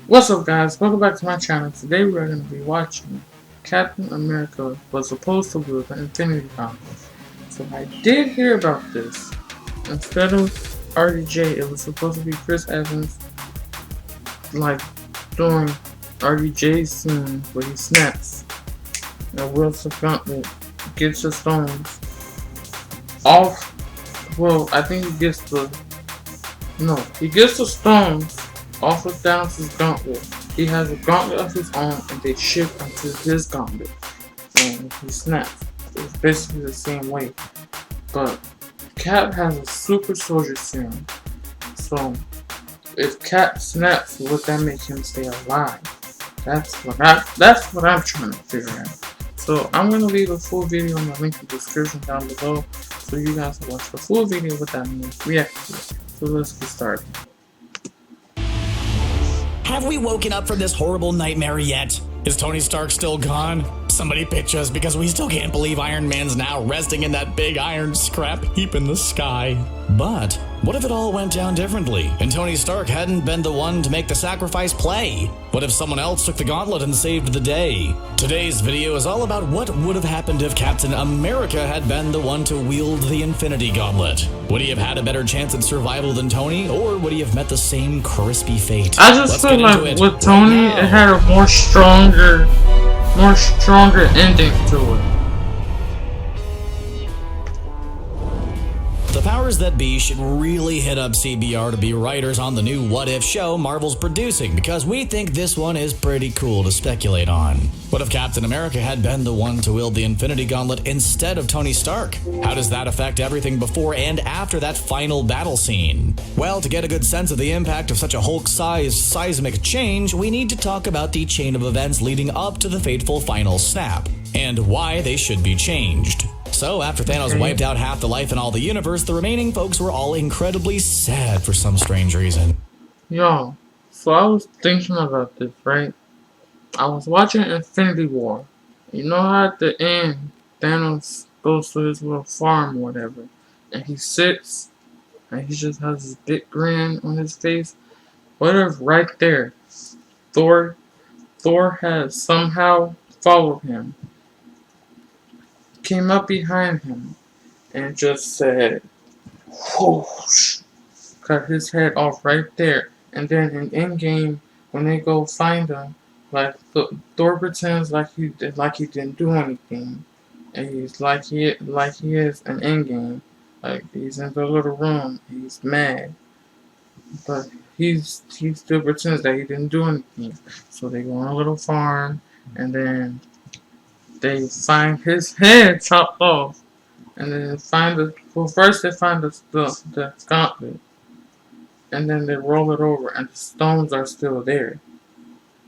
What's up, guys? Welcome back to my channel. Today we're going to be watching Captain America was supposed to wield the Infinity Gauntlet. So I did hear about this. Instead of RDJ, it was supposed to be Chris Evans, like doing RDJ's scene where he snaps and wields the gauntlet, gets the stones off. Well, I think he gets the stones off of Thanos' gauntlet. He has a gauntlet of his own, and they shift onto his gauntlet, and he snaps. It's basically the same way, but Cap has a super soldier serum. So if Cap snaps, would that make him stay alive? That's what I'm trying to figure out. So I'm gonna leave a full video in the link in the description down below, so you guys can watch the full video what that means. React to it. So let's get started. Have we woken up from this horrible nightmare yet? Is Tony Stark still gone? Somebody pitch us, because we still can't believe Iron Man's now resting in that big iron scrap heap in the sky. But what if it all went down differently, and Tony Stark hadn't been the one to make the sacrifice play? What if someone else took the gauntlet and saved the day? Today's video is all about what would have happened if Captain America had been the one to wield the Infinity Gauntlet. Would he have had a better chance at survival than Tony, or would he have met the same crispy fate? I just feel like with Tony, it had a more stronger ending to it. The powers that be should really hit up CBR to be writers on the new What If show Marvel's producing, because we think this one is pretty cool to speculate on. What if Captain America had been the one to wield the Infinity Gauntlet instead of Tony Stark? How does that affect everything before and after that final battle scene? Well, to get a good sense of the impact of such a Hulk-sized seismic change, we need to talk about the chain of events leading up to the fateful final snap, and why they should be changed. So, after Thanos wiped out half the life in all the universe, the remaining folks were all incredibly sad for some strange reason. Yo, so I was thinking about this, right? I was watching Infinity War. You know how at the end, Thanos goes to his little farm or whatever, and he sits, and he just has this big grin on his face? What if right there, Thor has somehow followed him, came up behind him, and just said, whoosh, cut his head off right there. And then in Endgame, when they go find him, like Thor pretends like he didn't do anything, and he's like he is in Endgame, like he's in the little room, he's mad, but he still pretends that he didn't do anything. So they go on a little farm, and then they find his head chopped off, and then first they find the gauntlet, and then they roll it over, and the stones are still there.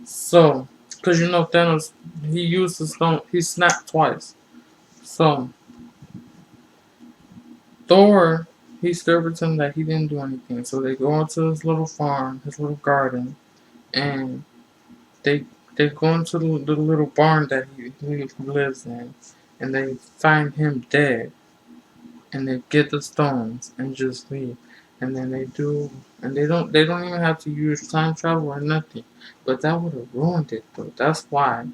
So, because you know Thanos, he used the stone, he snapped twice. So, Thor, he still pretends that he didn't do anything. So they go into his little farm, his little garden, and they go into the little barn that he lives in, and they find him dead, and they get the stones and just leave. And then they don't even have to use time travel or nothing, but that would have ruined it though. That's why.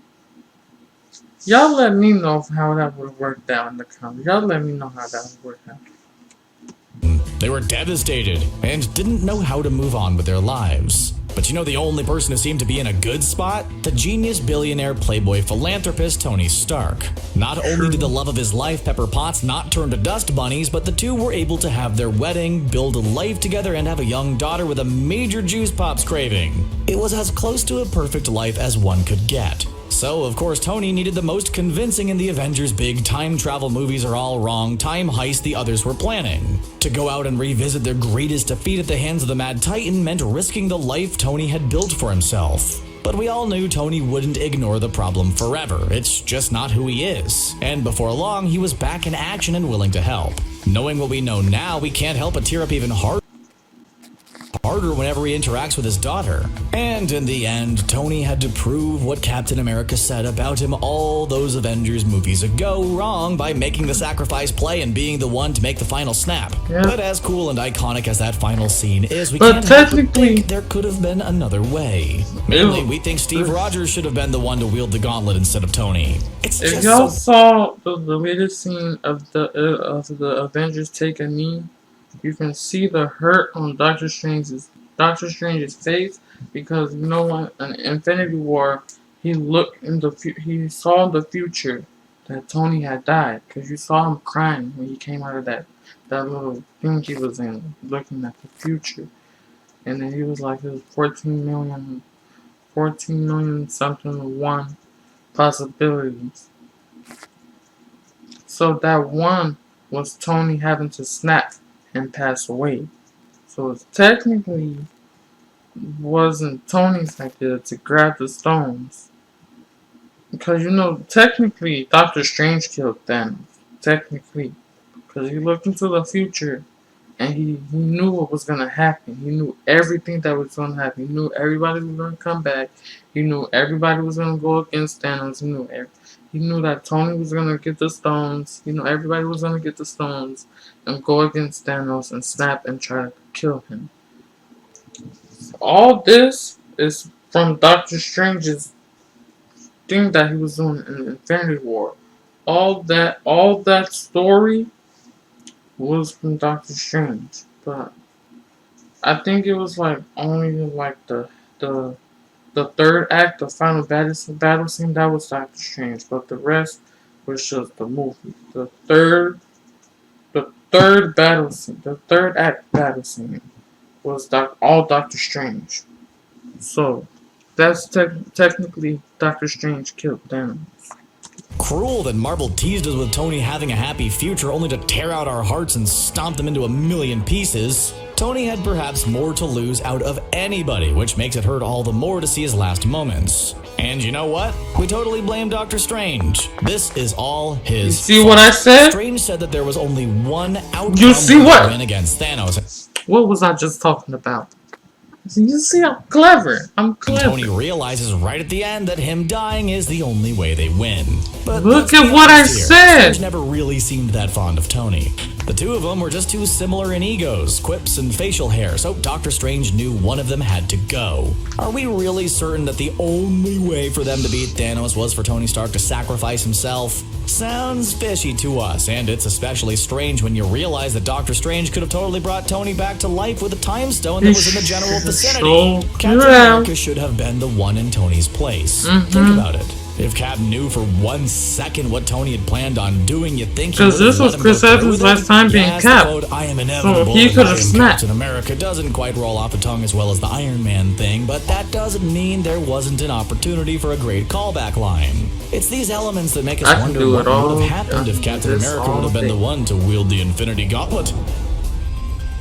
Y'all let me know how that would have worked out in the comments. Y'all let me know how that would work out. They were devastated and didn't know how to move on with their lives. But you know the only person who seemed to be in a good spot? The genius billionaire playboy philanthropist Tony Stark. Not only did the love of his life, Pepper Potts, not turn to dust bunnies, but the two were able to have their wedding, build a life together, and have a young daughter with a major Juice Pops craving. It was as close to a perfect life as one could get. So, of course, Tony needed the most convincing in the Avengers' big time travel movies are all wrong time heist the others were planning. To go out and revisit their greatest defeat at the hands of the Mad Titan meant risking the life Tony had built for himself. But we all knew Tony wouldn't ignore the problem forever. It's just not who he is. And before long, he was back in action and willing to help. Knowing what we know now, we can't help but tear up even harder harder whenever he interacts with his daughter. And in the end, Tony had to prove what Captain America said about him all those Avengers movies ago wrong by making the sacrifice play and being the one to make the final snap. Yeah. But as cool and iconic as that final scene is, we But can't help but technically- think there could have been another way. Mainly, we think Steve Rogers should have been the one to wield the gauntlet instead of Tony. It's If just y'all so saw the latest scene of the Avengers take a knee, you can see the hurt on Doctor Strange's face, because you know what? In Infinity War, he looked in he saw in the future that Tony had died, because you saw him crying when he came out of that little thing he was in, looking at the future, and then he was like, "There's 14 million something one possibilities." So that one was Tony having to snap and pass away. So it technically wasn't Tony's idea to grab the stones. Because technically Doctor Strange killed Thanos. Technically. Because he looked into the future and he knew what was going to happen. He knew everything that was going to happen. He knew everybody was going to come back. He knew everybody was going to go against Thanos. He knew that Tony was going to get the stones. Everybody was going to get the stones and go against Thanos and snap and try to kill him. All this is from Doctor Strange's thing that he was doing in Infinity War. All that story was from Doctor Strange. But I think it was only the third act, the final battle scene, that was Doctor Strange, but the rest was just the movie. The third battle scene, the third act battle scene, was all Doctor Strange. So that's technically Doctor Strange killed Thanos. cruel that Marvel teased us with Tony having a happy future only to tear out our hearts and stomp them into a million pieces. Tony had perhaps more to lose out of anybody, which makes it hurt all the more to see his last moments. And you know what? We totally blame Doctor Strange. This is all his You see what I said? Strange said that there was only one outcome You see what? win against Thanos. What was I just talking about? You see, I'm clever. And Tony realizes right at the end that him dying is the only way they win. But Look let's be at what I honest here, said. Strange never really seemed that fond of Tony. The two of them were just too similar in egos, quips, and facial hair, so Doctor Strange knew one of them had to go. Are we really certain that the only way for them to beat Thanos was for Tony Stark to sacrifice himself? Sounds fishy to us, and it's especially strange when you realize that Doctor Strange could have totally brought Tony back to life with a time stone that was in the general vicinity. Captain America should have been the one in Tony's place. Think about it. If Cap knew for 1 second what Tony had planned on doing, you'd think he Because this was Chris Evans' last time being Cap. I am inevitable. So he could have snapped. Captain America doesn't quite roll off the tongue as well as the Iron Man thing, but that doesn't mean there wasn't an opportunity for a great callback line. It's these elements that make us wonder what would have happened if Captain America would have been the one to wield the Infinity Gauntlet.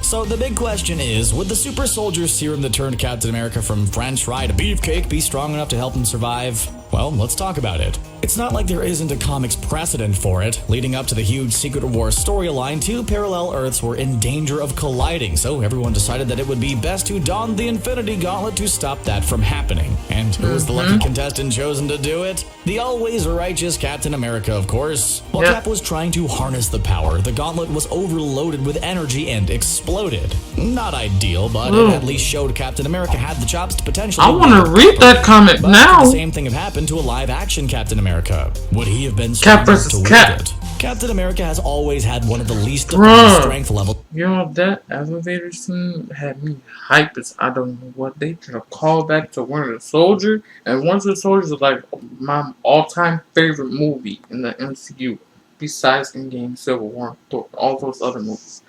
So the big question is, would the super soldier serum that turned Captain America from french fry to beefcake be strong enough to help him survive? Well, let's talk about it. It's not like there isn't a comics precedent for it. Leading up to the huge Secret War storyline, two parallel Earths were in danger of colliding, so everyone decided that it would be best to don the Infinity Gauntlet to stop that from happening. And who was the lucky contestant chosen to do it? The always righteous Captain America, of course. While Cap was trying to harness the power, the gauntlet was overloaded with energy and exploded. Not ideal, but it at least showed Captain America had the chops to potentially... I want to read that comic now. The same thing have happened to a live-action Captain America. Would he have been strong Cap enough versus to wield Cap. it? Captain America has always had one of the least defined strength levels. That elevator scene had me hyped as I don't know what. They did a callback to Winter Soldier, and Winter Soldier is like my all-time favorite movie in the MCU, besides Endgame, Civil War, Thor, all those other movies.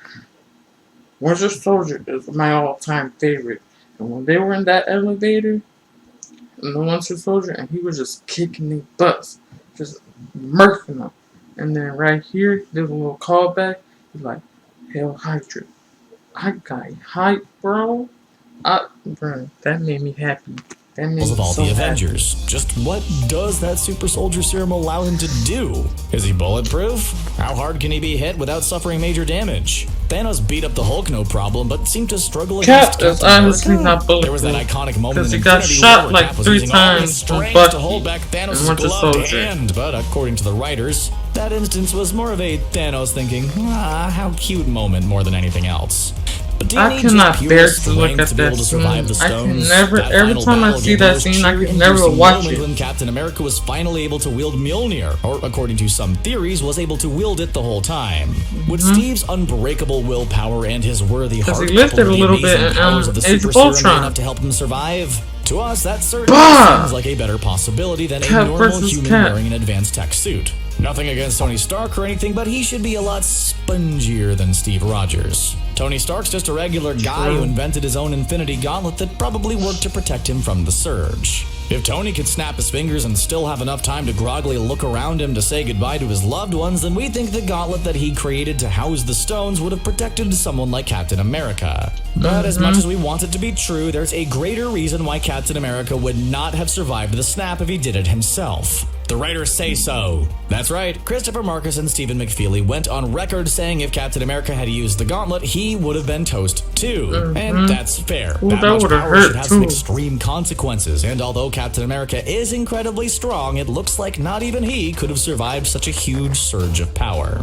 Winter Soldier is my all-time favorite, and when they were in that elevator, in the Winter Soldier, and he was just kicking their butts, just murking them. And then right here, there's a little callback. He's like, Hail Hydra. I got hype, bro. Bro, that made me happy. of all the Avengers. Just what does that super soldier serum allow him to do? Is he bulletproof? How hard can he be hit without suffering major damage? Thanos beat up the Hulk no problem, but seemed to struggle against Cap is honestly not bulletproof. There was that iconic moment in he got Infinity shot War like Cap was 3 using all his times from strength Bucky to hold back and Thanos' Winter gloved Soldier. hand, but according to the writers, that instance was more of a Thanos thinking, how cute moment more than anything else. But I cannot bear to look at that scene. I can never, every time I see that scene, I can never watch it. When Captain America was finally able to wield Mjolnir, or according to some theories, was able to wield it the whole time. Would Steve's unbreakable willpower and his worthy heart he lifted a little bit in powers of the Age super of serum Ultron. enough to help him survive? To us, that certainly seems like a better possibility than a normal human wearing an advanced tech suit. Nothing against Tony Stark or anything, but he should be a lot spongier than Steve Rogers. Tony Stark's just a regular guy who invented his own Infinity Gauntlet that probably worked to protect him from the Surge. If Tony could snap his fingers and still have enough time to groggily look around him to say goodbye to his loved ones, then we think the gauntlet that he created to house the stones would have protected someone like Captain America. But as much as we want it to be true, there's a greater reason why Captain America would not have survived the snap if he did it himself. The writers say so. That's right, Christopher Marcus and Stephen McFeely went on record saying if Captain America had used the gauntlet, he would have been toast too. And that's fair. Ooh, that that much power hurt should have too. some extreme consequences, and although Captain America is incredibly strong, it looks like not even he could have survived such a huge surge of power.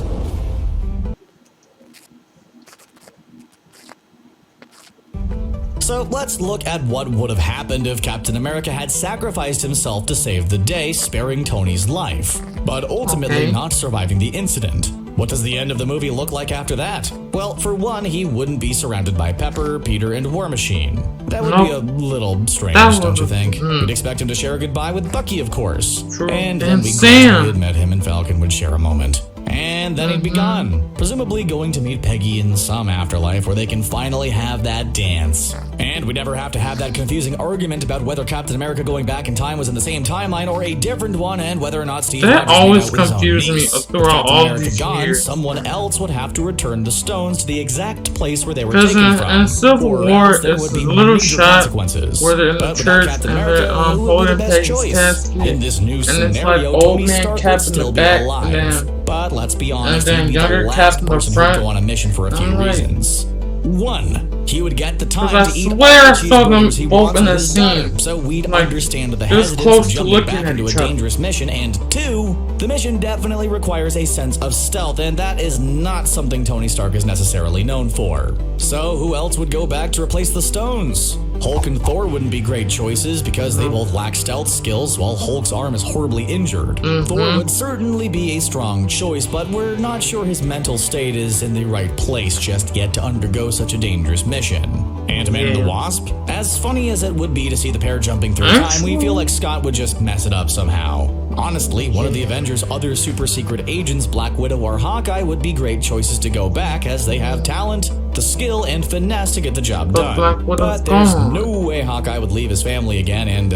So let's look at what would have happened if Captain America had sacrificed himself to save the day, sparing Tony's life, but ultimately not surviving the incident. What does the end of the movie look like after that? Well, for one, he wouldn't be surrounded by Pepper, Peter, and War Machine. That would be a little strange, don't you think? We'd expect him to share a goodbye with Bucky, of course. And then we gradually admit him and Falcon would share a moment. And then he'd be gone, presumably going to meet Peggy in some afterlife where they can finally have that dance. And we never have to have that confusing argument about whether Captain America going back in time was in the same timeline or a different one, and whether or not Steve that Rogers always made out with confused me his own niece. throughout all America these gone, years. someone else would have to return the stones to the exact place where they were Because taken from. in Civil or War, else there it's would a be little major shot consequences. where they're in the But without church Captain and America, they're who would be holding the best Peggy's choice? casket. In this new And it's like scenario, old Tony man Stark Cap would in still the be back, alive. and then- But let's be honest, then he'd be the younger last Cap in the person front. who'd go on a mission for a few Alright. reasons. One, he would get the time Because I to eat swear all I the saw them cheeseburgers he both wants in when the he's done, scene. so we'd Like, understand the it was hesitance close of to jumping looking back at into a each other. dangerous mission, and two, the mission definitely requires a sense of stealth, and that is not something Tony Stark is necessarily known for. So who else would go back to replace the stones? Hulk and Thor wouldn't be great choices because they both lack stealth skills, while Hulk's arm is horribly injured. Thor would certainly be a strong choice, but we're not sure his mental state is in the right place just yet to undergo such a dangerous mission. Ant-Man and the Wasp? As funny as it would be to see the pair jumping through time, we feel like Scott would just mess it up somehow. Honestly, one of the Avengers' other super secret agents, Black Widow or Hawkeye, would be great choices to go back as they have talent, the skill, and finesse to get the job done. Black Widow's But there's gone. no way Hawkeye would leave his family again and,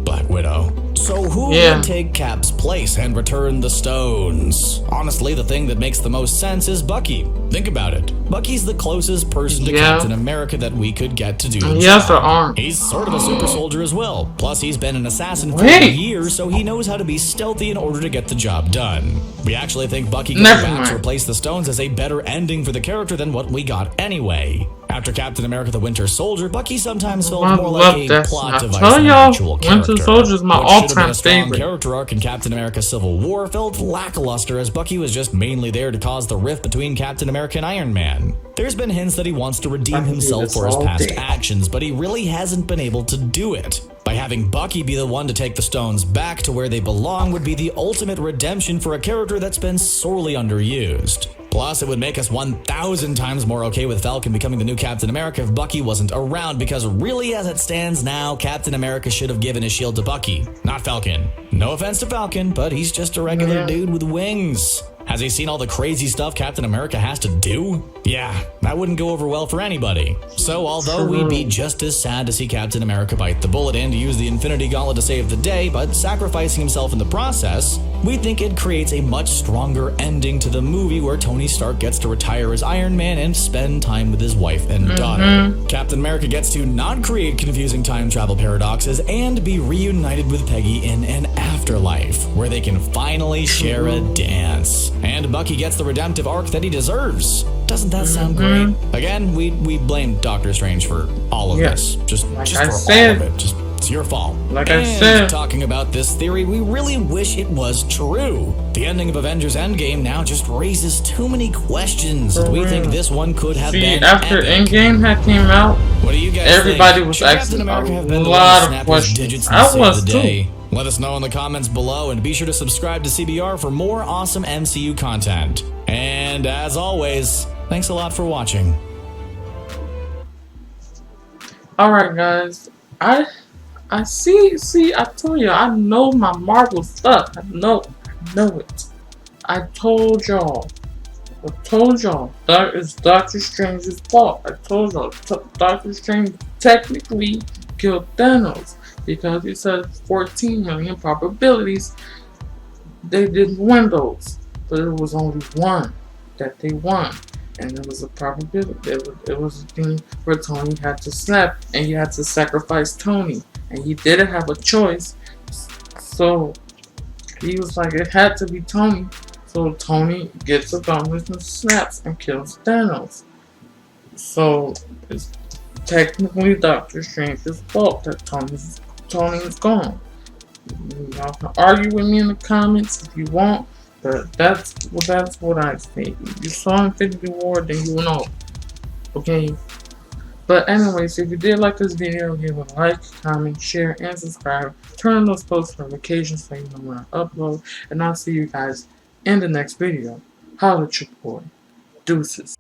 Black Widow. So who would take Cap's place and return the stones? Honestly, the thing that makes the most sense is Bucky. Think about it. Bucky's the closest person to Captain America that we could get to do the He has job. the arm. He's sort of a super soldier as well. Plus, he's been an assassin for years, so he knows how to be stealthy in order to get the job done. We actually think Bucky going back to replace the stones is a better ending for the character than what we got anyway. After Captain America the Winter Soldier, Bucky sometimes felt more like a plot device than an actual character. Winter Soldier's my What should have been all-time a strong favorite. character arc in Captain America Civil War felt lackluster as Bucky was just mainly there to cause the rift between Captain America and Iron Man. There's been hints that he wants to redeem himself for his past actions, but he really hasn't been able to do it. By having Bucky be the one to take the stones back to where they belong would be the ultimate redemption for a character that's been sorely underused. Plus, it would make us 1,000 times more okay with Falcon becoming the new Captain America if Bucky wasn't around, because really, as it stands now, Captain America should have given his shield to Bucky, not Falcon. No offense to Falcon, but he's just a regular dude with wings. Has he seen all the crazy stuff Captain America has to do? Yeah, that wouldn't go over well for anybody. So although we'd be just as sad to see Captain America bite the bullet and use the Infinity Gauntlet to save the day, but sacrificing himself in the process, We think it creates a much stronger ending to the movie where Tony Stark gets to retire as Iron Man and spend time with his wife and daughter. Captain America gets to not create confusing time travel paradoxes and be reunited with Peggy in an afterlife where they can finally share a dance. And Bucky gets the redemptive arc that he deserves. Doesn't that sound great? Again, we blame Doctor Strange for all of this. Just for all of it. It's your fault. Like I said, talking about this theory, we really wish it was true. The ending of Avengers Endgame now just raises too many questions. We think this one could have been after epic. Endgame had came out, what do you guys everybody think? was Should asking Captain America have a been lot of questions. I was too. Let us know in the comments below, and be sure to subscribe to CBR for more awesome MCU content. And as always, thanks a lot for watching. Alright guys, I see, I told you, I know my Marvel stuff. I know it. I told y'all. That is Doctor Strange's fault. I told y'all, Doctor Strange technically killed Thanos because he said 14 million probabilities they didn't win those. But it was only one that they won. And it was a probability. It was a thing where Tony had to snap and he had to sacrifice Tony. And he didn't have a choice. So he was like, it had to be Tony. So Tony gets a bonus and snaps and kills Thanos. So it's technically Doctor Strange's fault that Tony is gone. Y'all can argue with me in the comments if you want. But that's what I think. If you saw Infinity War, then you know. Okay? But anyways, if you did like this video, give it a like, comment, share, and subscribe. Turn on those post notifications so you know when I upload. And I'll see you guys in the next video. Holla at your boy. Deuces.